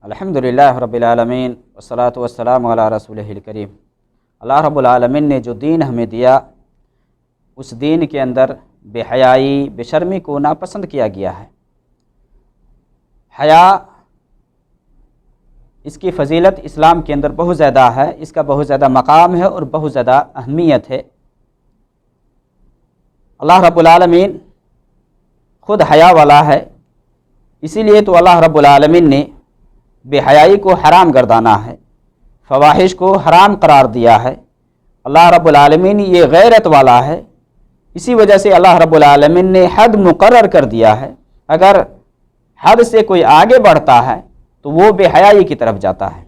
الحمدللہ رب العالمین والصلاة والسلام علی رسولہ الکریم۔ اللہ رب العالمین نے جو دین ہمیں دیا اس دین کے اندر بے حیائی بے شرمی کو ناپسند کیا گیا ہے۔ حیا اس کی فضیلت اسلام کے اندر بہت زیادہ ہے، اس کا بہت زیادہ مقام ہے اور بہت زیادہ اہمیت ہے۔ اللہ رب العالمین خود حیا والا ہے، اسی لیے تو اللہ رب العالمین نے بے حیائی کو حرام گردانا ہے، فواحش کو حرام قرار دیا ہے۔ اللہ رب العالمین یہ غیرت والا ہے، اسی وجہ سے اللہ رب العالمین نے حد مقرر کر دیا ہے۔ اگر حد سے کوئی آگے بڑھتا ہے تو وہ بے حیائی کی طرف جاتا ہے۔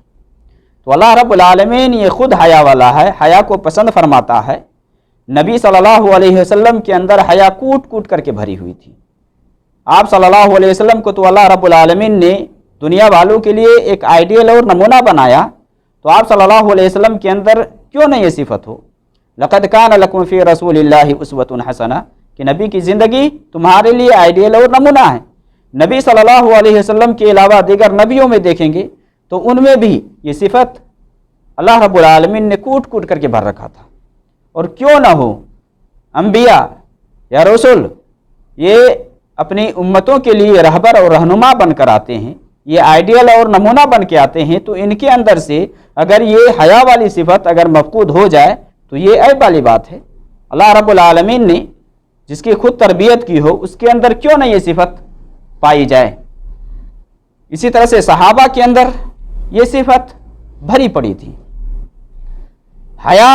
تو اللہ رب العالمین یہ خود حیا والا ہے، حیا کو پسند فرماتا ہے۔ نبی صلی اللہ علیہ وسلم کے اندر حیا کوٹ کوٹ کر کے بھری ہوئی تھی۔ آپ صلی اللہ علیہ وسلم کو تو اللہ رب العالمین نے دنیا والوں کے لیے ایک آئیڈیل اور نمونہ بنایا، تو آپ صلی اللہ علیہ وسلم کے اندر کیوں نہ یہ صفت ہو؟ لقد کان لکم فی رسول اللہ اسوۃ حسنہ، کہ نبی کی زندگی تمہارے لیے آئیڈیل اور نمونہ ہے۔ نبی صلی اللہ علیہ وسلم کے علاوہ دیگر نبیوں میں دیکھیں گے تو ان میں بھی یہ صفت اللہ رب العالمین نے کوٹ کوٹ کر کے بھر رکھا تھا۔ اور کیوں نہ ہو، انبیاء یا رسول یہ اپنی امتوں کے لیے رہبر اور رہنما بن کر آتے ہیں، یہ آئیڈیل اور نمونہ بن کے آتے ہیں، تو ان کے اندر سے اگر یہ حیا والی صفت اگر مفقود ہو جائے تو یہ عیب والی بات ہے۔ اللہ رب العالمین نے جس کی خود تربیت کی ہو اس کے اندر کیوں نہ یہ صفت پائی جائے۔ اسی طرح سے صحابہ کے اندر یہ صفت بھری پڑی تھی، حیا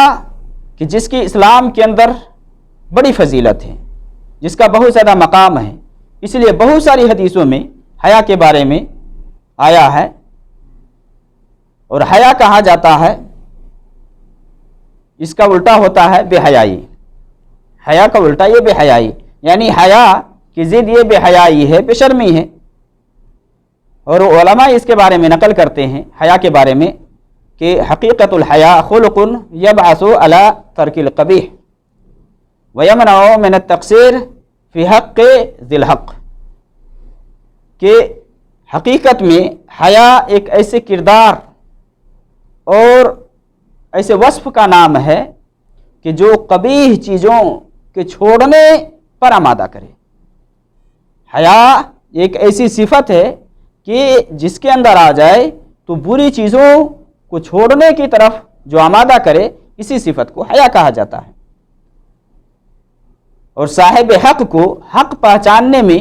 کہ جس کی اسلام کے اندر بڑی فضیلت ہے، جس کا بہت زیادہ مقام ہے۔ اس لیے بہت ساری حدیثوں میں حیا کے بارے میں آیا ہے، اور حیا کہا جاتا ہے، اس کا الٹا ہوتا ہے بے حیائی۔ حیا کا الٹا یہ بے حیائی، یعنی حیا کی ضد یہ بے حیائی ہے، بے شرمی ہے۔ اور علماء اس کے بارے میں نقل کرتے ہیں حیا کے بارے میں کہ حقیقت الحیا خلق یبعث علی ترک القبیح ویمنع من التقصیر فی حق ذی الحق، کہ حقیقت میں حیا ایک ایسے کردار اور ایسے وصف کا نام ہے کہ جو قبیح چیزوں کے چھوڑنے پر آمادہ کرے۔ حیا ایک ایسی صفت ہے کہ جس کے اندر آ جائے تو بری چیزوں کو چھوڑنے کی طرف جو آمادہ کرے، اسی صفت کو حیا کہا جاتا ہے۔ اور صاحب حق کو حق پہچاننے میں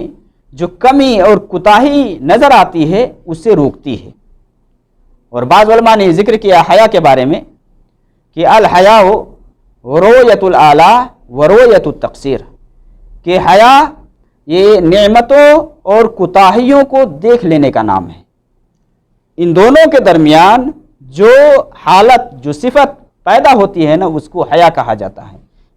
جو کمی اور کوتاہی نظر آتی ہے اس سے روکتی ہے۔ اور بعض علماء نے ذکر کیا حیا کے بارے میں کہ الحیاء رؤیت الاعلیٰ و رؤیت التقصیر، کہ حیا یہ نعمتوں اور کوتاہیوں کو دیکھ لینے کا نام ہے۔ ان دونوں کے درمیان جو حالت جو صفت پیدا ہوتی ہے نا، اس کو حیا کہا جاتا ہے،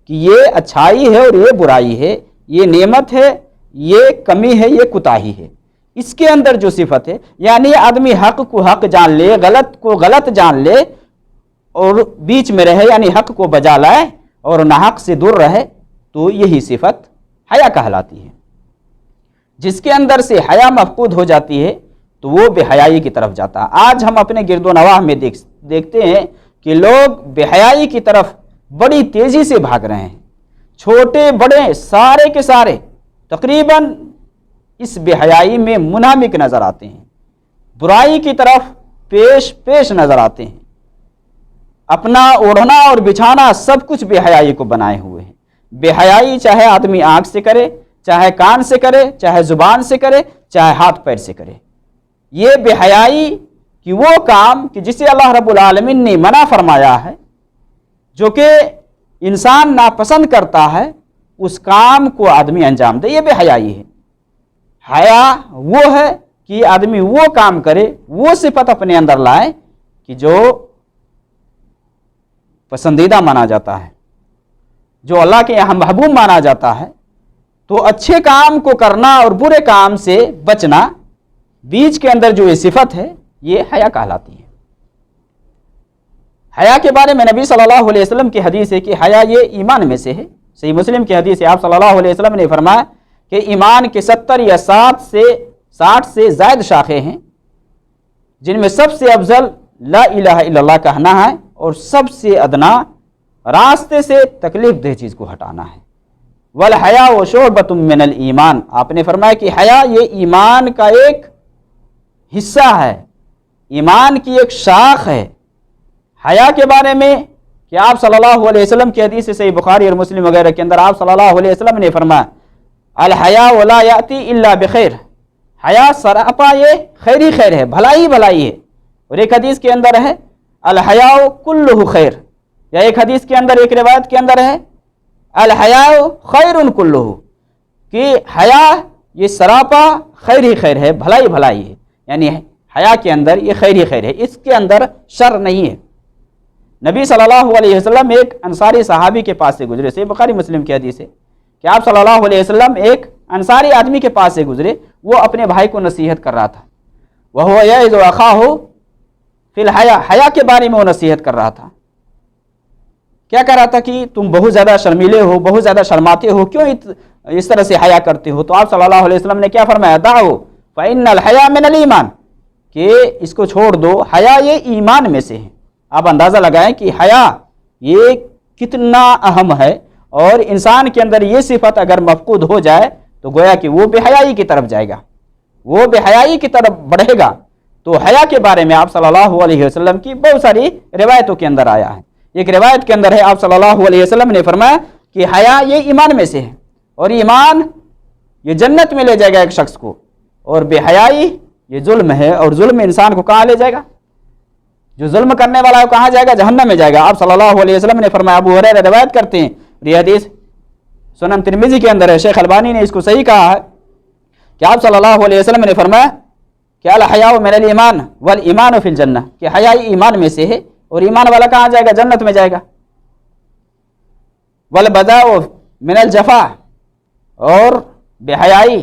کہ یہ اچھائی ہے اور یہ برائی ہے، یہ نعمت ہے، یہ کمی ہے، یہ کوتاہی ہے۔ اس کے اندر جو صفت ہے، یعنی آدمی حق کو حق جان لے، غلط کو غلط جان لے اور بیچ میں رہے، یعنی حق کو بجا لائے اور ناحق سے دور رہے، تو یہی صفت حیا کہلاتی ہے۔ جس کے اندر سے حیا مفقود ہو جاتی ہے تو وہ بے حیائی کی طرف جاتا ہے۔ آج ہم اپنے گرد و نواح میں دیکھتے ہیں کہ لوگ بے حیائی کی طرف بڑی تیزی سے بھاگ رہے ہیں، چھوٹے بڑے سارے کے سارے تقریباً اس بے حیائی میں منہمک نظر آتے ہیں، برائی کی طرف پیش نظر آتے ہیں، اپنا اوڑھنا اور بچھانا سب کچھ بے حیائی کو بنائے ہوئے ہیں۔ بے حیائی چاہے آدمی آنکھ سے کرے، چاہے کان سے کرے، چاہے زبان سے کرے، چاہے ہاتھ پیر سے کرے، یہ بے حیائی کہ وہ کام کہ جسے اللہ رب العالمین نے منع فرمایا ہے، جو کہ انسان ناپسند کرتا ہے، اس کام کو آدمی انجام دے، یہ بے حیائی ہے۔ حیا وہ ہے کہ آدمی وہ کام کرے، وہ صفت اپنے اندر لائے کہ جو پسندیدہ مانا جاتا ہے، جو اللہ کے یہاں محبوب مانا جاتا ہے۔ تو اچھے کام کو کرنا اور برے کام سے بچنا، بیچ کے اندر جو یہ صفت ہے، یہ حیا کہلاتی ہے۔ حیا کے بارے میں نبی صلی اللہ علیہ وسلم کی حدیث ہے کہ حیا یہ ایمان میں سے ہے۔ صحیح مسلم کی حدیث ہے، آپ صلی اللہ علیہ وسلم نے فرمایا کہ ایمان کے 70 یا 60 سے زائد شاخیں ہیں، جن میں سب سے افضل لا الہ الا اللہ کہنا ہے اور سب سے ادنا راستے سے تکلیف دہ چیز کو ہٹانا ہے۔ والحیاء شعبۃ من الایمان، آپ نے فرمایا کہ حیا یہ ایمان کا ایک حصہ ہے، ایمان کی ایک شاخ ہے۔ حیا کے بارے میں کہ آپ صلی اللہ علیہ وسلم کی حدیث صحیح بخاری اور مسلم وغیرہ کے اندر آپ صلی اللہ علیہ وسلم نے فرمایا الحیاء لا یاتی الا بخیر، حیا سراپا یہ خیر ہی خیر ہے، بھلائی ہی بھلائی ہے۔ اور ایک حدیث کے اندر ہے الحیاء کلہ خیر، یا ایک حدیث کے اندر ایک روایت کے اندر ہے الحیاء خیر کلہ، کہ حیا یہ سراپا خیر ہی خیر ہے، بھلائی بھلائی ہے، یعنی حیا کے اندر یہ خیر ہی خیر ہے، اس کے اندر شر نہیں ہے۔ نبی صلی اللہ علیہ وسلم ایک انصاری صحابی کے پاس سے گزرے، صحیح بخاری مسلم کی حدیث ہے کہ آپ صلی اللہ علیہ وسلم ایک انصاری آدمی کے پاس سے گزرے، وہ اپنے بھائی کو نصیحت کر رہا تھا، وَهُوَ يَعِظُ أَخَاهُ فِي الْحَيَاءِ، حیا کے بارے میں وہ نصیحت کر رہا تھا۔ کیا کہہ رہا تھا کہ تم بہت زیادہ شرمیلے ہو، بہت زیادہ شرماتے ہو، کیوں اس طرح سے حیا کرتے ہو؟ تو آپ صلی اللہ علیہ وسلم نے کیا فرمایا؟ دعو فإن الحیاء من الایمان، کہ اس کو چھوڑ دو، حیا یہ ایمان میں سے ہے۔ آپ اندازہ لگائیں کہ حیا یہ کتنا اہم ہے، اور انسان کے اندر یہ صفت اگر مفقود ہو جائے تو گویا کہ وہ بے حیائی کی طرف جائے گا، وہ بے حیائی کی طرف بڑھے گا۔ تو حیا کے بارے میں آپ صلی اللہ علیہ وسلم کی بہت ساری روایتوں کے اندر آیا ہے۔ ایک روایت کے اندر ہے آپ صلی اللہ علیہ وسلم نے فرمایا کہ حیا یہ ایمان میں سے ہے، اور ایمان یہ جنت میں لے جائے گا ایک شخص کو، اور بے حیائی یہ ظلم ہے، اور ظلم انسان کو کہاں لے جائے گا؟ جو ظلم کرنے والا ہے وہ کہاں جائے گا؟ جہنم میں جائے گا۔ آپ صلی اللہ علیہ وسلم نے فرمایا، ابو ہریرہ روایت کرتے ہیں، یہ حدیث سنن ترمذی کے اندر ہے، شیخ البانی نے اس کو صحیح کہا ہے کہ آپ صلی اللہ علیہ وسلم نے فرمایا کہ الحیاء من الایمان والایمان فی الجنہ، کہ حیا ایمان میں سے ہے، اور ایمان والا کہاں جائے گا؟ جنت میں جائے گا۔ والبذاء من الجفا، اور بے حیائی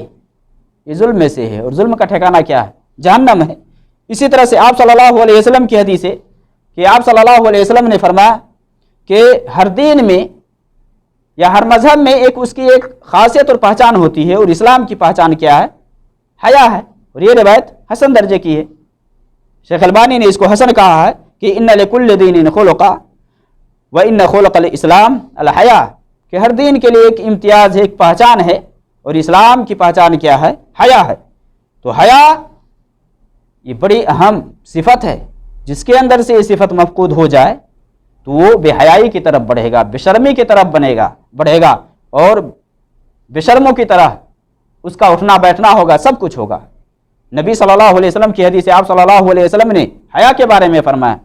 یہ ظلم میں سے ہے، اور ظلم کا ٹھکانہ کیا ہے؟ جہنم ہے۔ اسی طرح سے آپ صلی اللہ علیہ وسلم کی حدیث ہے کہ آپ صلی اللہ علیہ وسلم نے فرمایا کہ ہر دین میں یا ہر مذہب میں اس کی ایک خاصیت اور پہچان ہوتی ہے، اور اسلام کی پہچان کیا ہے؟ حیا ہے، اور یہ روایت حسن درجے کی ہے۔ شیخ البانی نے اس کو حسن کہا ہے کہ ان لکل دین خلقا وان خلق الاسلام الحیا، کہ ہر دین کے لیے ایک امتیاز ہے، ایک پہچان ہے، اور اسلام کی پہچان کیا ہے؟ حیا ہے۔ تو حیا یہ بڑی اہم صفت ہے، جس کے اندر سے یہ صفت مفقود ہو جائے تو وہ بے حیائی کی طرف بڑھے گا، بے شرمی کی طرف بڑھے گا، اور بے شرموں کی طرح اس کا اٹھنا بیٹھنا ہوگا، سب کچھ ہوگا۔ نبی صلی اللہ علیہ وسلم کی حدیث ہے، آپ صلی اللہ علیہ وسلم نے حیا کے بارے میں فرمایا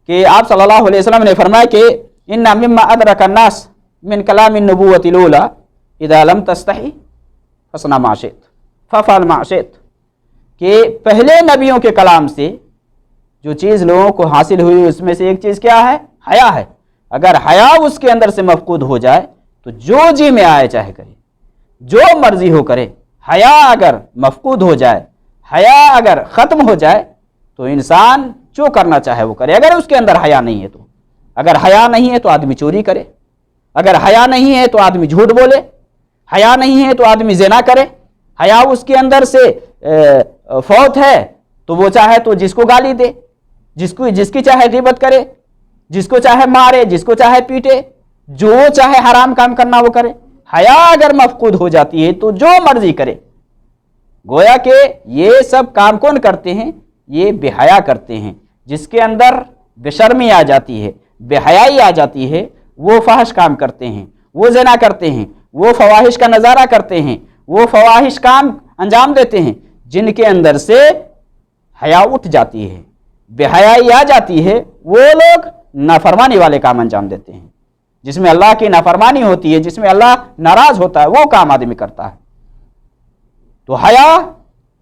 کہ آپ صلی اللہ علیہ وسلم نے فرمایا کہ ان مما ادرک الناس من کلام النبوۃ الاولى اذا لم تستحی فاصنع ما شئت فافعل ما شئت، کہ پہلے نبیوں کے کلام سے جو چیز لوگوں کو حاصل ہوئی اس میں سے ایک چیز کیا ہے؟ حیا ہے۔ اگر حیا اس کے اندر سے مفقود ہو جائے تو جو جی میں آئے چاہے کرے، جو مرضی ہو کرے۔ حیا اگر مفقود ہو جائے، حیا اگر ختم ہو جائے تو انسان جو کرنا چاہے وہ کرے۔ اگر اس کے اندر حیا نہیں ہے تو، اگر حیا نہیں ہے تو آدمی چوری کرے، اگر حیا نہیں ہے تو آدمی جھوٹ بولے، حیا نہیں ہے تو آدمی زنا کرے۔ حیا اس کے اندر سے فوت ہے تو وہ چاہے تو جس کو گالی دے، جس کی چاہے غیبت کرے، جس کو چاہے مارے، جس کو چاہے پیٹے، جو چاہے حرام کام کرنا وہ کرے۔ حیا اگر مفقود ہو جاتی ہے تو جو مرضی کرے۔ گویا کہ یہ سب کام کون کرتے ہیں؟ یہ بے حیا کرتے ہیں۔ جس کے اندر بے شرمی آ جاتی ہے، بے حیائی آ جاتی ہے، وہ فحش کام کرتے ہیں، وہ زنا کرتے ہیں، وہ فواحش کا نظارہ کرتے ہیں، وہ فواحش کام انجام دیتے ہیں جن کے اندر سے حیا اٹھ جاتی ہے، بے حیائی آ جاتی ہے۔ وہ لوگ نافرمانی والے کام انجام دیتے ہیں، جس میں اللہ کی نافرمانی ہوتی ہے، جس میں اللہ ناراض ہوتا ہے، وہ کام آدمی کرتا ہے۔ تو حیا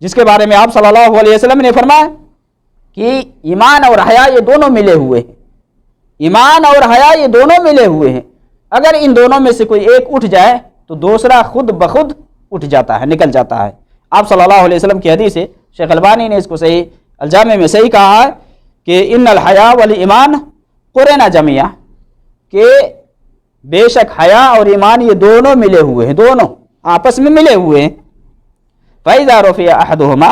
جس کے بارے میں آپ صلی اللہ علیہ وسلم نے فرمایا کہ ایمان اور حیا یہ دونوں ملے ہوئے ہیں، ایمان اور حیا یہ دونوں ملے ہوئے ہیں۔ اگر ان دونوں میں سے کوئی ایک اٹھ جائے تو دوسرا خود بخود اٹھ جاتا ہے، نکل جاتا ہے۔ آپ صلی اللہ علیہ وسلم کی حدیث ہے، شیخ البانی نے اس کو صحیح الجامع میں صحیح کہا ہے کہ ان الحیا والایمان قرنا جميعا، کہ بے شک حیا اور ایمان یہ دونوں ملے ہوئے ہیں، دونوں آپس میں ملے ہوئے ہیں۔ فإذا رفع أحدهما،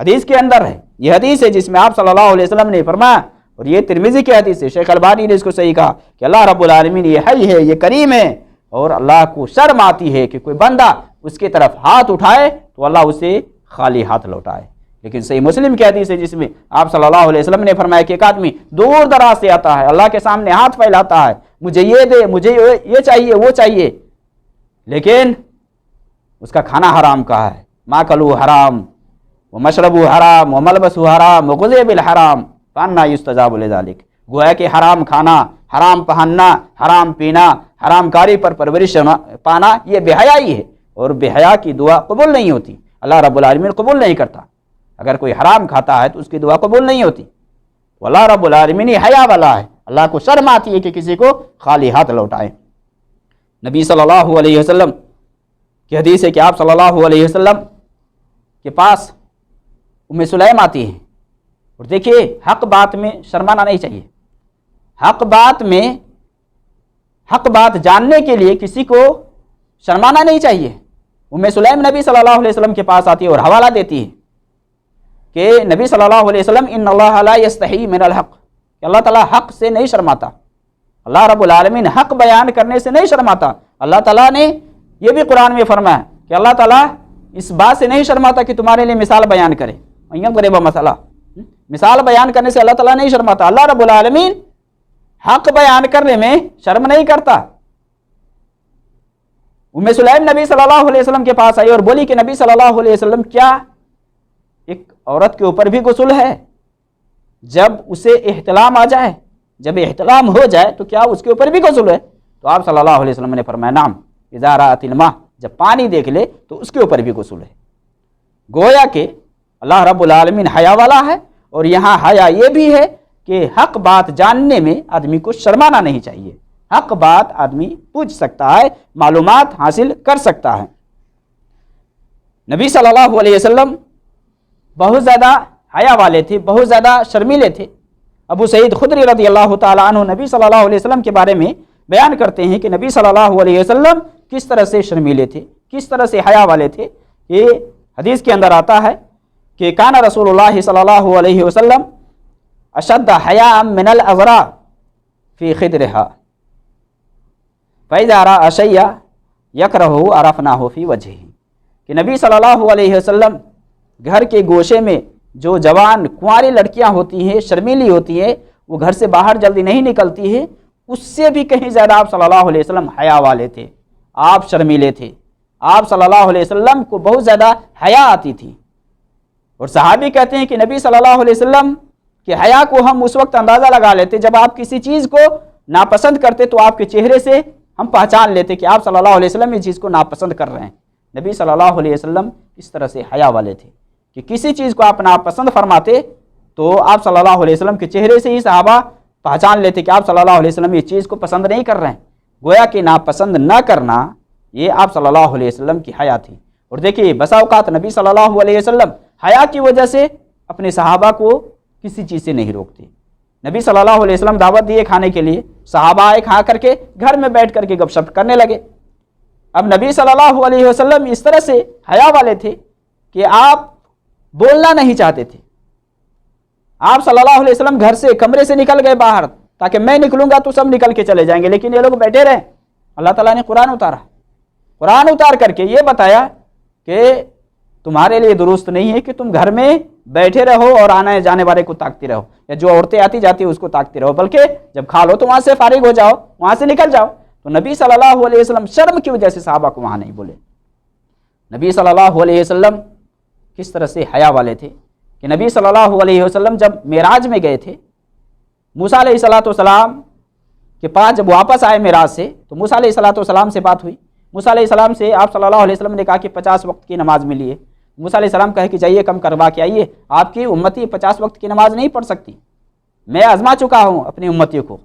حدیث کے اندر ہے، یہ حدیث ہے جس میں آپ صلی اللہ علیہ وسلم نے فرمایا، اور یہ ترمذی کی حدیث ہے، شیخ البانی نے اس کو صحیح کہا کہ اللہ رب العالمین یہ حی ہے، یہ کریم ہے، اور اللہ کو شرم آتی ہے کہ کوئی بندہ اس کی طرف ہاتھ اٹھائے تو اللہ اسے خالی ہاتھ لوٹائے۔ لیکن صحیح مسلم کی حدیث ہے جس میں آپ صلی اللہ علیہ وسلم نے فرمایا کہ ایک آدمی دور دراز سے آتا ہے، اللہ کے سامنے ہاتھ پھیلاتا ہے، مجھے یہ دے، مجھے یہ چاہیے، وہ چاہیے، لیکن اس کا کھانا حرام کا ہے، ماکلو حرام ومشربو حرام وملبسو حرام وغذی بالحرام فانا یستجاب لذلک، گویا کہ حرام کھانا، حرام پہننا، حرام پینا، حرام کاری پر پرورش پانا، یہ بے حیائی ہے، اور بے حیا کی دعا قبول نہیں ہوتی، اللہ رب العالمین قبول نہیں کرتا۔ اگر کوئی حرام کھاتا ہے تو اس کی دعا قبول نہیں ہوتی۔ اللہ رب العالمین حیا والا ہے، اللہ کو شرم آتی ہے کہ کسی کو خالی ہاتھ لوٹائے۔ نبی صلی اللہ علیہ وسلم کی حدیث ہے کہ آپ صلی اللہ علیہ وسلم کے پاس ام سلیم آتی ہیں، اور دیکھیے حق بات میں شرمانا نہیں چاہیے، حق بات جاننے کے لیے کسی کو شرمانا نہیں چاہیے۔ ام سلیم نبی صلی اللہ علیہ وسلم کے پاس آتی ہے اور حوالہ دیتی ہے کہ نبی صلی اللہ علیہ وسلم ان اللہ لا یستحی من الحق، کہ اللہ تعالیٰ حق سے نہیں شرماتا، اللہ رب العالمین حق بیان کرنے سے نہیں شرماتا۔ اللہ تعالیٰ نے یہ بھی قرآن میں فرمایا کہ اللہ تعالیٰ اس بات سے نہیں شرماتا کہ تمہارے لیے مثال بیان کرے، غریبہ مسئلہ، مثال بیان کرنے سے اللہ تعالیٰ نہیں شرماتا، اللہ رب العالمین حق بیان کرنے میں شرم نہیں کرتا۔ ام سلیم نبی صلی اللہ علیہ وسلم کے پاس آئی اور بولی کہ نبی صلی اللہ علیہ وسلم کیا ایک عورت کے اوپر بھی غسل ہے جب اسے احتلام آ جائے، جب احتلام ہو جائے تو کیا اس کے اوپر بھی غسل ہے؟ تو آپ صلی اللہ علیہ وسلم نے فرمایا نعم اذا رأت الماء، جب پانی دیکھ لے تو اس کے اوپر بھی غسل ہے۔ گویا کہ اللہ رب العالمین حیا والا ہے، اور یہاں حیا یہ بھی ہے کہ حق بات جاننے میں آدمی کو شرمانا نہیں چاہیے، حق بات آدمی پوچھ سکتا ہے، معلومات حاصل کر سکتا ہے۔ نبی صلی اللہ علیہ وسلم بہت زیادہ حیا والے تھے، بہت زیادہ شرمیلے تھے۔ ابو سعید خدری رضی اللہ تعالیٰ عنہ نبی صلی اللہ علیہ وسلم کے بارے میں بیان کرتے ہیں کہ نبی صلی اللہ علیہ وسلم کس طرح سے شرمیلے تھے، کس طرح سے حیا والے تھے۔ یہ حدیث کے اندر آتا ہے کہ کان رسول اللہ صلی اللہ علیہ وسلم اشد حیاء من العذراء فی خدرها فاذا راى شيئا یکرهه عرفناه فی وجهه، کہ نبی صلی اللہ علیہ وسلم گھر کے گوشے میں جو جوان کنواری لڑکیاں ہوتی ہیں، شرمیلی ہوتی ہیں، وہ گھر سے باہر جلدی نہیں نکلتی ہیں، اس سے بھی کہیں زیادہ آپ صلی اللہ علیہ وسلم حیا والے تھے، آپ شرمیلے تھے، آپ صلی اللہ علیہ وسلم کو بہت زیادہ حیا آتی تھی۔ اور صحابی کہتے ہیں کہ نبی صلی اللہ علیہ وسلم کے حیا کو ہم اس وقت اندازہ لگا لیتے جب آپ کسی چیز کو ناپسند کرتے تو آپ کے چہرے سے ہم پہچان لیتے کہ آپ صلی اللہ علیہ وسلم اس چیز کو ناپسند کر رہے ہیں۔ نبی صلی اللہ علیہ وسلم اس طرح سے حیا والے تھے کہ کسی چیز کو آپ ناپسند فرماتے تو آپ صلی اللہ علیہ وسلم کے چہرے سے ہی صحابہ پہچان لیتے کہ آپ صلی اللہ علیہ وسلم یہ چیز کو پسند نہیں کر رہے ہیں۔ گویا کہ ناپسند نہ کرنا یہ آپ صلی اللہ علیہ وسلم کی حیا تھی۔ اور دیکھیے بسا اوقات نبی صلی اللہ علیہ وسلم حیا کی وجہ سے اپنے صحابہ کو کسی چیز سے نہیں روکتے۔ نبی صلی اللہ علیہ وسلم دعوت دیے کھانے کے لیے، صحابہ آئے، کھا کر کے گھر میں بیٹھ کر کے گپ شپ کرنے لگے۔ اب نبی صلی اللہ علیہ وسلم اس طرح سے حیا والے تھے کہ آپ بولنا نہیں چاہتے تھے۔ آپ صلی اللہ علیہ وسلم گھر سے، کمرے سے نکل گئے باہر تاکہ میں نکلوں گا تو سب نکل کے چلے جائیں گے، لیکن یہ لوگ بیٹھے رہے۔ اللہ تعالیٰ نے قرآن اتار کر کے یہ بتایا کہ تمہارے لیے درست نہیں ہے کہ تم گھر میں بیٹھے رہو اور آنے جانے والے کو تاکتے رہو، یا جو عورتیں آتی جاتی اس کو تاکتے رہو، بلکہ جب کھا لو تو وہاں سے فارغ ہو جاؤ، وہاں سے نکل جاؤ۔ تو نبی صلی اللہ علیہ وسلم شرم کی وجہ سے صحابہ کو وہاں نہیں بولے۔ نبی صلی اللہ علیہ وسلم کس طرح سے حیا والے تھے کہ نبی صلی اللہ علیہ وسلم جب معراج میں گئے تھے، موسیٰ علیہ السلام کے پاس جب واپس آئے معراج سے تو موسیٰ علیہ السلام سے بات ہوئی۔ موسیٰ علیہ السلام سے آپ صلی اللہ علیہ وسلم نے کہا کہ 50 وقت کی نماز ملی ہے۔ موسیٰ علیہ السلام کہے کہ جائیے کم کروا کے آئیے، آپ کی امتی 50 وقت کی نماز نہیں پڑھ سکتی، میں آزما چکا ہوں اپنی امتی کو۔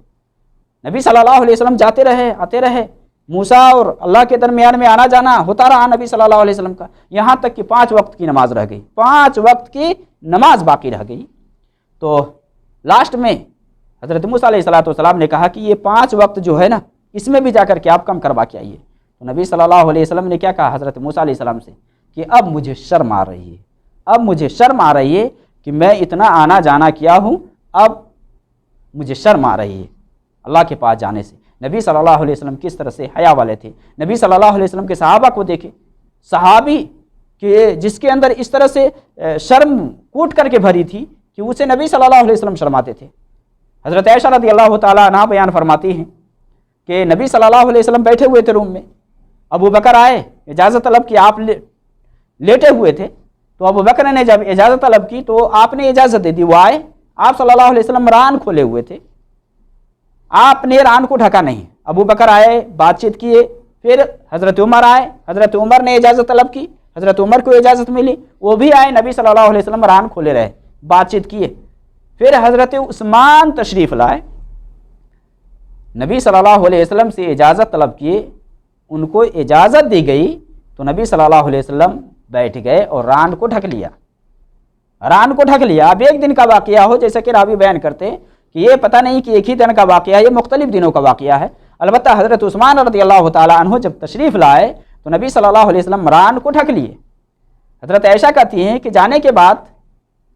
نبی صلی اللہ علیہ وسلم جاتے رہے، آتے رہے، موسیٰ اور اللہ کے درمیان میں آنا جانا ہوتا رہا نبی صلی اللہ علیہ وسلم کا، یہاں تک کہ 5 وقت کی نماز رہ گئی، 5 وقت کی نماز باقی رہ گئی۔ تو لاسٹ میں حضرت موسیٰ علیہ السلام نے کہا کہ یہ 5 وقت جو ہے نا، اس میں بھی جا کر کے آپ کم کروا کے آئیے۔ تو نبی صلی اللہ علیہ وسلم نے کیا کہا حضرت موسیٰ علیہ السلام سے کہ اب مجھے شرم آ رہی ہے، اب مجھے شرم آ رہی ہے کہ میں اتنا آنا جانا کیا ہوں، اب مجھے شرم آ رہی ہے اللہ کے پاس جانے سے۔ نبی صلی اللہ علیہ وسلم کس طرح سے حیا والے تھے۔ نبی صلی اللہ علیہ وسلم کے صحابہ کو دیکھے، صحابی کہ جس کے اندر اس طرح سے شرم کوٹ کر کے بھری تھی کہ اسے نبی صلی اللہ علیہ وسلم شرماتے تھے۔ حضرت عائشہ رضی اللہ تعالیٰ عنہا بیان فرماتی ہیں کہ نبی صلی اللہ علیہ وسلم بیٹھے ہوئے تھے روم میں، ابو بکر آئے، اجازت طلب کی، آپ لیٹے ہوئے تھے، تو ابو بکر نے جب اجازت طلب کی تو آپ نے اجازت دے دی، وہ آئے، آپ صلی اللہ علیہ وسلم ران کھولے ہوئے تھے، آپ نے ران کو ڈھکا نہیں، ابو بکر آئے، بات چیت کیے، پھر حضرت عمر آئے، حضرت عمر نے اجازت طلب کی، حضرت عمر کو اجازت ملی، وہ بھی آئے، نبی صلی اللہ علیہ وسلم ران کھولے رہے، بات چیت کیے، پھر حضرت عثمان تشریف لائے، نبی صلی اللہ علیہ وسلم سے اجازت طلب کیے، ان کو اجازت دی گئی تو نبی صلی اللہ علیہ وسلم بیٹھ گئے اور ران کو ڈھک لیا، ران کو ڈھک لیا۔ اب ایک دن کا واقعہ ہو، جیسے کہ راوی بیان کرتے ہیں کہ یہ پتہ نہیں کہ ایک ہی دن کا واقعہ ہے، یہ مختلف دنوں کا واقعہ ہے، البتہ حضرت عثمان رضی اللہ تعالیٰ عنہ جب تشریف لائے تو نبی صلی اللہ علیہ وسلم ران کو ڈھک لیے۔ حضرت عائشہ کہتی ہیں کہ جانے کے بعد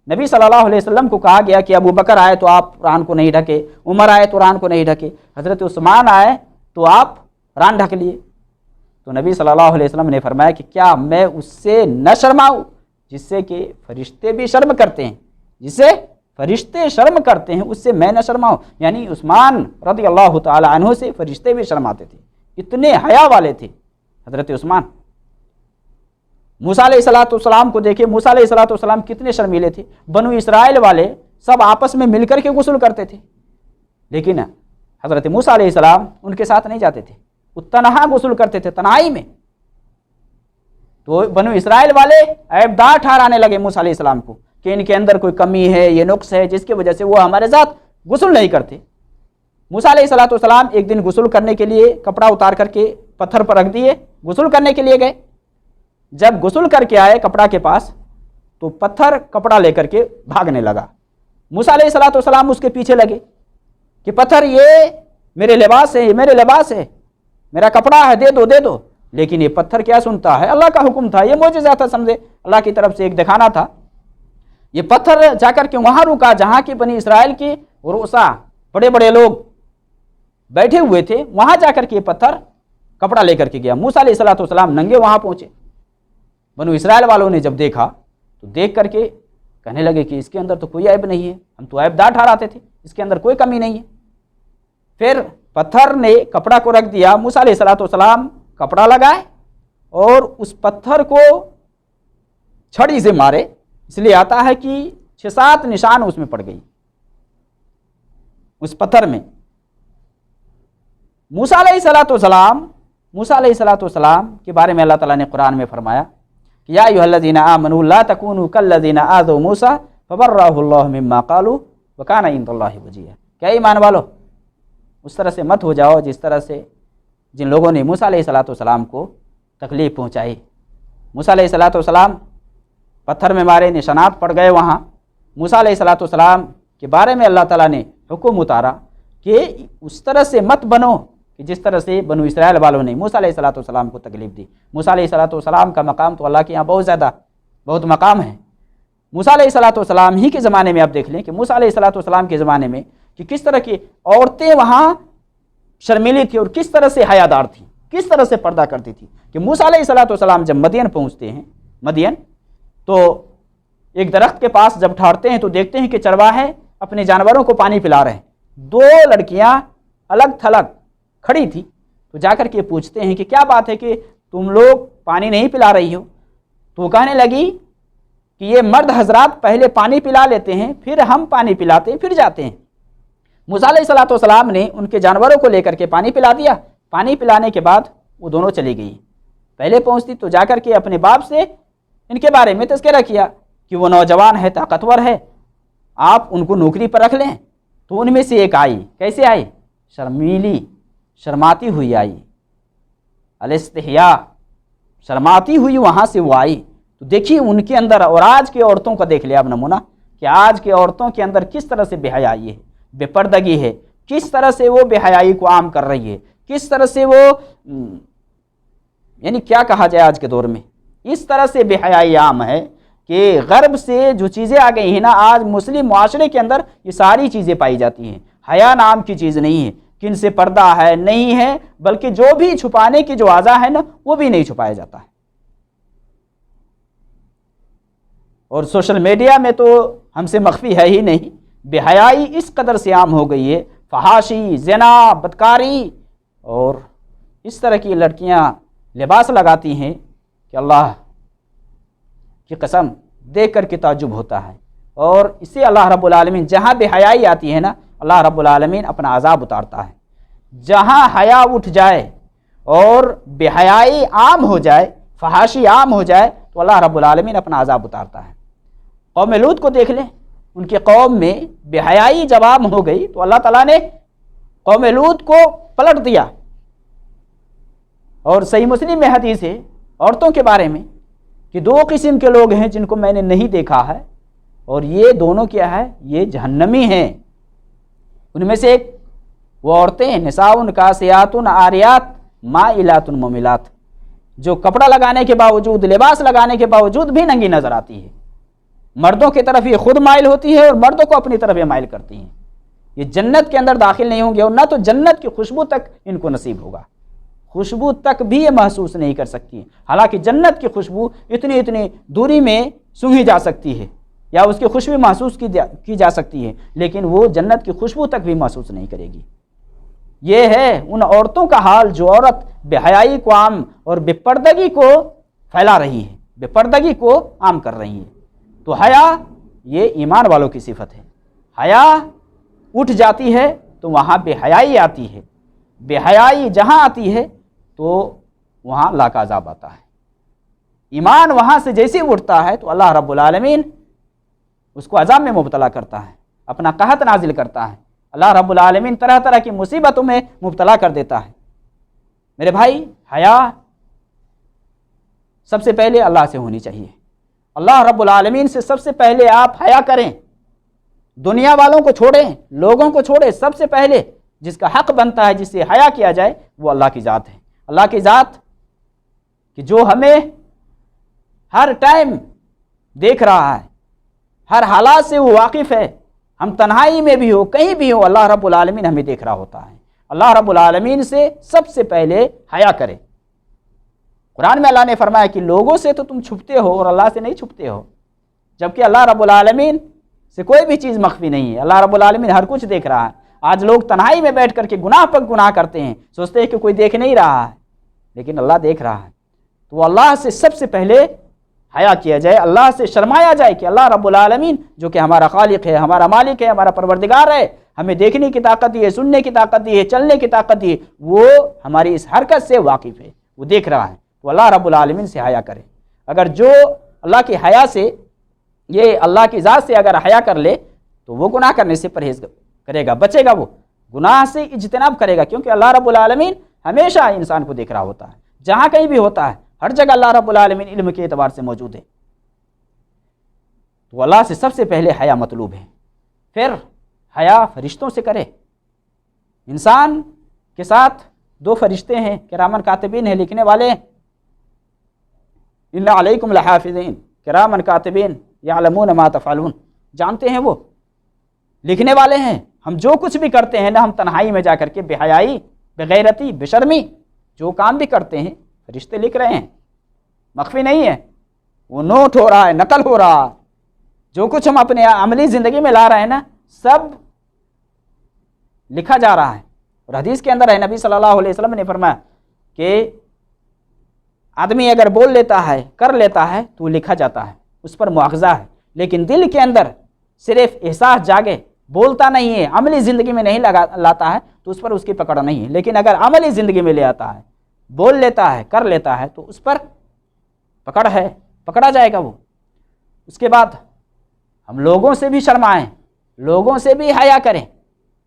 نبی صلی اللہ علیہ وسلم کو کہا گیا کہ ابو بکر آئے تو آپ ران کو نہیں ڈھکے، عمر آئے تو ران کو نہیں ڈھکے، حضرت عثمان آئے تو آپ ران ڈھک لیے۔ تو نبی صلی اللہ علیہ وسلم نے فرمایا کہ کیا میں اس سے نہ شرماؤں جس سے کہ فرشتے بھی شرم کرتے ہیں، جس سے فرشتے شرم کرتے ہیں اس سے میں نہ شرماؤں، یعنی عثمان رضی اللہ تعالی عنہ سے فرشتے بھی شرماتے تھے، اتنے حیا والے تھے حضرت عثمان۔ موسیٰ علیہ السلام کو دیکھیں، موسیٰ علیہ السلام کتنے شرمیلے تھے، بنو اسرائیل والے سب آپس میں مل کر کے غسل کرتے تھے، لیکن حضرت موسیٰ علیہ السلام ان کے ساتھ نہیں جاتے تھے، وہ تنہا غسل کرتے تھے، تنہائی میں۔ تو بنو اسرائیل والے عیب دار ٹھہرانے لگے موسیٰ علیہ السلام کو کہ ان کے اندر کوئی کمی ہے، یہ نقص ہے جس کی وجہ سے وہ ہمارے ساتھ غسل نہیں کرتے۔ موسیٰ علیہ السلام ایک دن غسل کرنے کے لیے کپڑا اتار کر کے پتھر پر رکھ دیے، غسل کرنے کے لیے گئے، جب غسل کر کے آئے کپڑا کے پاس تو پتھر کپڑا لے کر کے بھاگنے لگا، موسیٰ علیہ السلام اس کے پیچھے لگے کہ پتھر یہ میرے لباس ہے، یہ میرے لباس ہے، میرا کپڑا ہے، دے دو دے دو، لیکن یہ پتھر کیا سنتا ہے، اللہ کا حکم تھا، یہ معجزہ تھا، سمجھے اللہ کی طرف سے ایک دکھانا تھا۔ یہ پتھر جا کر کے وہاں رکا جہاں کی بنی اسرائیل کے رؤسا بڑے بڑے لوگ بیٹھے ہوئے تھے، وہاں جا کر کے یہ پتھر کپڑا لے کر کے گیا، موسیٰ علیہ السلام ننگے وہاں پہنچے، بنو اسرائیل والوں نے جب دیکھا تو دیکھ کر کے کہنے لگے کہ اس کے اندر تو کوئی عیب نہیں ہے، ہم تو عیب دار ٹھہراتے تھے، اس کے اندر کوئی کمی نہیں ہے۔ پھر پتھر نے کپڑا کو رکھ دیا، موسیٰ علیہ السلام کپڑا لگائے اور اس پتھر کو چھڑی سے مارے، اس لیے آتا ہے کہ 6-7 نشان اس میں پڑ گئی اس پتھر میں۔ موسیٰ علیہ السلام کے بارے میں اللہ تعالیٰ نے قرآن میں فرمایا کہ یا ایھا الذین آمنوا لا تکونوا کالذین آذوا موسیٰ فبرأہ اللہ مما قالوا وکان عند اللہ وجیہا، کیا ایمان والو اس طرح سے مت ہو جاؤ جس طرح سے جن لوگوں نے موسیٰ علیہ السلام کو تکلیف پہنچائی۔ موسیٰ علیہ السلام پتھر میں مارے، نشانات پڑ گئے وہاں۔ موسیٰ علیہ السلام کے بارے میں اللہ تعالیٰ نے حکم اتارا کہ اس طرح سے مت بنو کہ جس طرح سے بنو اسرائیل والوں نے موسیٰ علیہ السلام کو تکلیف دی۔ موسیٰ علیہ السلام کا مقام تو اللہ کے یہاں بہت مقام ہے۔ موسیٰ علیہ السلام ہی کے زمانے میں آپ دیکھ لیں کہ موسیٰ علیہ السلام کے زمانے میں کہ کس طرح کی عورتیں وہاں شرمیلی تھی اور کس طرح سے حیادار تھی، کس طرح سے پردہ کرتی تھی کہ موسیٰ علیہ السلام جب مدین پہنچتے ہیں، مدین تو ایک درخت کے پاس جب ٹھہرتے ہیں تو دیکھتے ہیں کہ چرواہے اپنے جانوروں کو پانی پلا رہے ہیں، 2 لڑکیاں الگ تھلگ کھڑی تھی، تو جا کر کے پوچھتے ہیں کہ کیا بات ہے کہ تم لوگ پانی نہیں پلا رہی ہو؟ تو وہ کہنے لگی کہ یہ مرد حضرات پہلے پانی پلا لیتے ہیں، پھر ہم پانی پلاتے ہیں، پھر جاتے ہیں۔ موسیٰ علیہ السلام نے ان کے جانوروں کو لے کر کے پانی پلا دیا، پانی پلانے کے بعد وہ دونوں چلی گئی، پہلے پہنچتی تو جا کر کے اپنے باپ سے ان کے بارے میں تذکرہ کیا کہ وہ نوجوان ہے، طاقتور ہے، آپ ان کو نوکری پر رکھ لیں۔ تو ان میں سے ایک آئی، کیسے آئی؟ شرمیلی، شرماتی ہوئی آئی، الاستحیاء، شرماتی ہوئی وہاں سے وہ آئی۔ تو دیکھیے ان کے اندر، اور آج کی عورتوں کا دیکھ لیا اب نمونہ کہ آج کی عورتوں کے اندر کس طرح سے بے حیائی ہے، بے پردگی ہے، کس طرح سے وہ بے حیائی کو عام کر رہی ہے، کس طرح سے وہ یعنی کیا کہا جائے آج کے دور میں، اس طرح سے بے حیائی عام ہے کہ غرب سے جو چیزیں آ گئی ہیں نا، آج مسلم معاشرے کے اندر یہ ساری چیزیں پائی جاتی ہیں۔ حیا نام کی چیز نہیں ہے، کن سے پردہ ہے نہیں ہے، بلکہ جو بھی چھپانے کی جو اعضاء ہے نا وہ بھی نہیں چھپایا جاتا ہے۔ اور سوشل میڈیا میں تو ہم سے مخفی ہے ہی نہیں، بے حیائی اس قدر سے عام ہو گئی ہے، فحاشی، زنا، بدکاری، اور اس طرح کی لڑکیاں لباس لگاتی ہیں کہ اللہ کی قسم دیکھ کر کے تعجب ہوتا ہے۔ اور اس سے اللہ رب العالمین جہاں بے حیائی آتی ہے نا، اللہ رب العالمین اپنا عذاب اتارتا ہے۔ جہاں حیا اٹھ جائے اور بے حیائی عام ہو جائے، فحاشی عام ہو جائے، تو اللہ رب العالمین اپنا عذاب اتارتا ہے۔ قوم لوط کو دیکھ لیں، ان کی قوم میں بے حیائی جب عام ہو گئی تو اللہ تعالیٰ نے قوم لوط کو پلٹ دیا۔ اور صحیح مسلم میں حدیث ہے عورتوں کے بارے میں کہ دو قسم کے لوگ ہیں جن کو میں نے نہیں دیکھا ہے، اور یہ دونوں کیا ہے، یہ جہنمی ہیں۔ ان میں سے ایک وہ عورتیں نساء کاسیات عاریات مائلات ممیلات، جو کپڑا لگانے کے باوجود، لباس لگانے کے باوجود بھی ننگی نظر آتی ہے، مردوں کی طرف یہ خود مائل ہوتی ہے اور مردوں کو اپنی طرف یہ مائل کرتی ہیں۔ یہ جنت کے اندر داخل نہیں ہوں گے، اور نہ تو جنت کی خوشبو تک ان کو نصیب ہوگا، خوشبو تک بھی یہ محسوس نہیں کر سکتی ہیں۔ حالانکہ جنت کی خوشبو اتنی دوری میں سونگھی جا سکتی ہے، یا اس کی خوشبو محسوس کی جا سکتی ہے، لیکن وہ جنت کی خوشبو تک بھی محسوس نہیں کرے گی۔ یہ ہے ان عورتوں کا حال جو عورت بے حیائی کو عام اور بے پردگی کو پھیلا رہی ہے، بے پردگی کو عام کر رہی ہیں۔ تو حیا یہ ایمان والوں کی صفت ہے۔ حیا اٹھ جاتی ہے تو وہاں بے حیائی آتی ہے، بے حیائی جہاں آتی ہے تو وہاں اللہ کا عذاب آتا ہے۔ ایمان وہاں سے جیسے اٹھتا ہے تو اللہ رب العالمین اس کو عذاب میں مبتلا کرتا ہے، اپنا قحط نازل کرتا ہے، اللہ رب العالمین طرح طرح کی مصیبتوں میں مبتلا کر دیتا ہے۔ میرے بھائی، حیا سب سے پہلے اللہ سے ہونی چاہیے۔ اللہ رب العالمین سے سب سے پہلے آپ حیا کریں، دنیا والوں کو چھوڑیں، لوگوں کو چھوڑیں، سب سے پہلے جس کا حق بنتا ہے، جس سے حیا کیا جائے، وہ اللہ کی ذات ہے۔ اللہ کی ذات کہ جو ہمیں ہر ٹائم دیکھ رہا ہے، ہر حالات سے وہ واقف ہے، ہم تنہائی میں بھی ہو، کہیں بھی ہو، اللہ رب العالمین ہمیں دیکھ رہا ہوتا ہے۔ اللہ رب العالمین سے سب سے پہلے حیا کرے۔ قرآن میں اللہ نے فرمایا کہ لوگوں سے تو تم چھپتے ہو اور اللہ سے نہیں چھپتے ہو، جبکہ اللہ رب العالمین سے کوئی بھی چیز مخفی نہیں ہے۔ اللہ رب العالمین ہر کچھ دیکھ رہا ہے۔ آج لوگ تنہائی میں بیٹھ کر کے گناہ پر گناہ کرتے ہیں، سوچتے ہیں کہ کوئی دیکھ نہیں رہا ہے، لیکن اللہ دیکھ رہا ہے۔ تو اللہ سے سب سے پہلے حیا کیا جائے، اللہ سے شرمایا جائے کہ اللہ رب العالمین جو کہ ہمارا خالق ہے، ہمارا مالک ہے، ہمارا پروردگار ہے، ہمیں دیکھنے کی طاقت دی ہے، سننے کی طاقت دی ہے، چلنے کی طاقت دی ہے، وہ ہماری اس حرکت سے واقف ہے، وہ دیکھ رہا ہے۔ تو اللہ رب العالمین سے حیا کرے۔ اگر جو اللہ کی حیا سے، یہ اللہ کی ذات سے اگر حیا کر لے تو وہ گناہ کرنے سے پرہیز کرے گا، بچے گا، وہ گناہ سے اجتناب کرے گا، کیونکہ اللہ رب العالمین ہمیشہ انسان کو دیکھ رہا ہوتا ہے، جہاں کہیں بھی ہوتا ہے، ہر جگہ اللہ رب العالمین علم کے اعتبار سے موجود ہے۔ تو اللہ سے سب سے پہلے حیا مطلوب ہے، پھر حیا فرشتوں سے کرے۔ انسان کے ساتھ دو فرشتے ہیں، کرامن کاتبین ہیں، لکھنے والے ہیں، اِنَّ عَلَيْكُمْ لَحَافِظِينَ کرامن کاتبین یعلمون ما تفعلون، جانتے ہیں، وہ لکھنے والے ہیں۔ ہم جو کچھ بھی کرتے ہیں نا، ہم تنہائی میں جا کر کے بے حیائی، بے غیرتی، بے شرمی جو کام بھی کرتے ہیں، فرشتے لکھ رہے ہیں، مخفی نہیں ہے، وہ نوٹ ہو رہا ہے، نقل ہو رہا ہے، جو کچھ ہم اپنے عملی زندگی میں لا رہے ہیں نا، سب لکھا جا رہا ہے۔ اور حدیث کے اندر ہے، نبی صلی اللہ علیہ وسلم نے فرمایا کہ آدمی اگر بول لیتا ہے، کر لیتا ہے تو لکھا جاتا ہے، اس پر مواخذہ ہے، لیکن دل کے اندر صرف احساس جاگے، بولتا نہیں ہے، عملی زندگی میں نہیں لاتا ہے، تو اس پر اس کی پکڑ نہیں ہے۔ لیکن اگر عملی زندگی میں لے آتا ہے، بول لیتا ہے، کر لیتا ہے، تو اس پر پکڑ ہے، پکڑا جائے گا وہ۔ اس کے بعد ہم لوگوں سے بھی شرمائیں، لوگوں سے بھی حیا کریں۔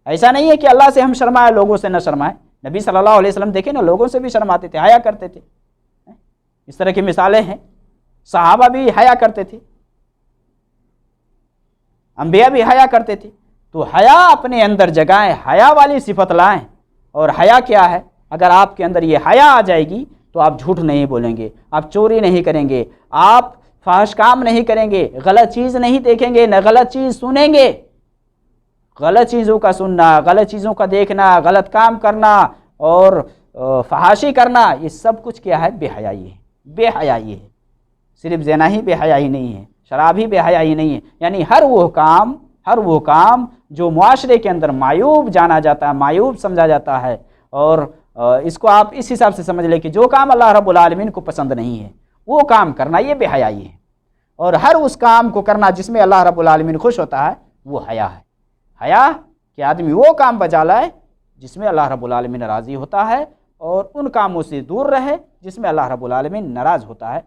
ایسا نہیں ہے کہ اللہ سے ہم شرمائیں، لوگوں سے نہ شرمائیں۔ نبی صلی اللہ علیہ وسلم دیکھیں نا، لوگوں سے بھی شرماتے تھے، حیا کرتے تھے۔ اس طرح کی مثالیں ہیں، صحابہ بھی حیا کرتے تھے، انبیاء بھی حیا کرتے تھے۔ تو حیا اپنے اندر جگائیں، حیا والی صفت لائیں۔ اور حیا کیا ہے؟ اگر آپ کے اندر یہ حیا آ جائے گی تو آپ جھوٹ نہیں بولیں گے، آپ چوری نہیں کریں گے، آپ فحش کام نہیں کریں گے، غلط چیز نہیں دیکھیں گے، نہ غلط چیز سنیں گے۔ غلط چیزوں کا سننا، غلط چیزوں کا دیکھنا، غلط کام کرنا اور فحاشی کرنا، یہ سب کچھ کیا ہے؟ بے حیائی ہے، بے حیائی ہے۔ صرف زنا ہی بے حیائی نہیں ہے، شراب ہی بے حیائی نہیں ہے، یعنی ہر وہ کام جو معاشرے کے اندر معیوب جانا جاتا ہے، معیوب سمجھا جاتا ہے، اور اس کو آپ اس حساب سے سمجھ لیں کہ جو کام اللہ رب العالمین کو پسند نہیں ہے وہ کام کرنا، یہ بے حیائی ہے۔ اور ہر اس کام کو کرنا جس میں اللہ رب العالمین خوش ہوتا ہے وہ حیا ہے۔ حیا کہ آدمی وہ کام بجا لائے جس میں اللہ رب العالمین راضی ہوتا ہے، اور ان کاموں سے دور رہے جس میں اللہ رب العالمین ناراض ہوتا ہے۔